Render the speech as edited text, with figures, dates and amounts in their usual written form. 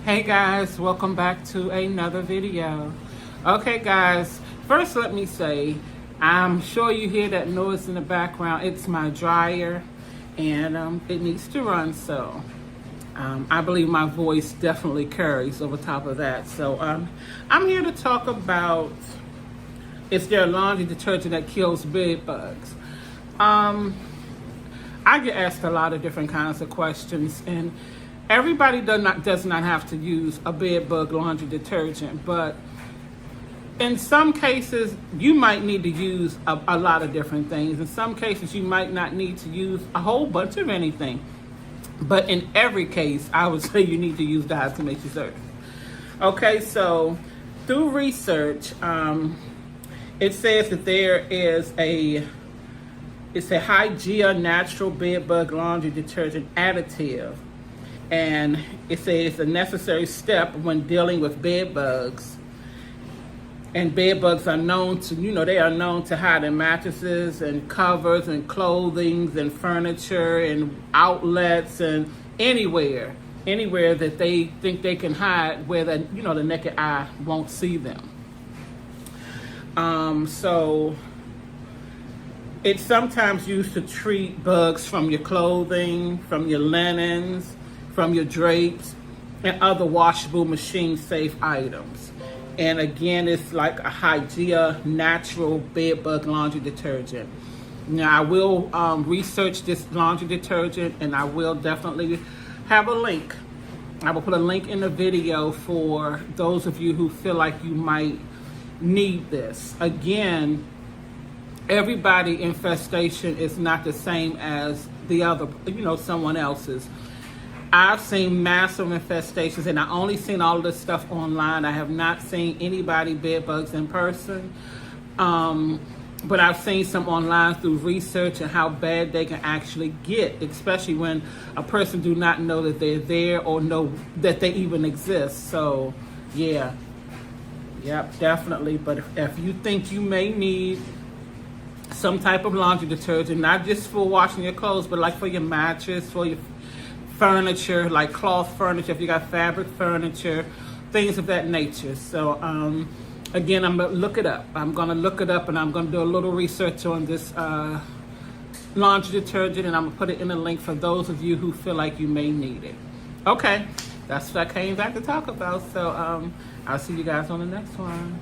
Hey guys, welcome back to another video. Okay guys, first let me say, I'm sure you hear that noise in the background. It's my dryer and it needs to run, so I believe my voice definitely carries over top of that. So I'm here to talk about, is there a laundry detergent that kills bed bugs? I get asked a lot of different kinds of questions, and everybody does not have to use a bed bug laundry detergent, but in some cases you might need to use a lot of different things. In some cases you might not need to use a whole bunch of anything, but in every case I would say you need to use diatomaceous earth. Okay, so through research, it says that there is it's a Hygiea natural bed bug laundry detergent additive, and it says it's a necessary step when dealing with bed bugs. And bed bugs are known to, they are known to hide in mattresses and covers and clothing and furniture and outlets and anywhere that they think they can hide where the naked eye won't see them. So it's sometimes used to treat bugs from your clothing, from your linens, from your drapes, and other washable machine safe items. And again, it's like a Hygiea natural bed bug laundry detergent. Now I will research this laundry detergent, and I will definitely have a link. I will put a link in the video for those of you who feel like you might need this. Again, everybody infestation is not the same as the other, someone else's. I've seen massive infestations, and I only seen all of this stuff online. I have not seen anybody bed bugs in person, but I've seen some online through research and how bad they can actually get, especially when a person do not know that they're there or know that they even exist. So yeah, yep, definitely. But if you think you may need some type of laundry detergent, not just for washing your clothes, but like for your mattress, for your furniture, like cloth furniture, if you got fabric furniture, things of that nature. So again, I'm gonna look it up. I'm gonna look it up, and I'm gonna do a little research on this laundry detergent, and I'm gonna put it in a link for those of you who feel like you may need it. Okay, that's what I came back to talk about. So I'll see you guys on the next one.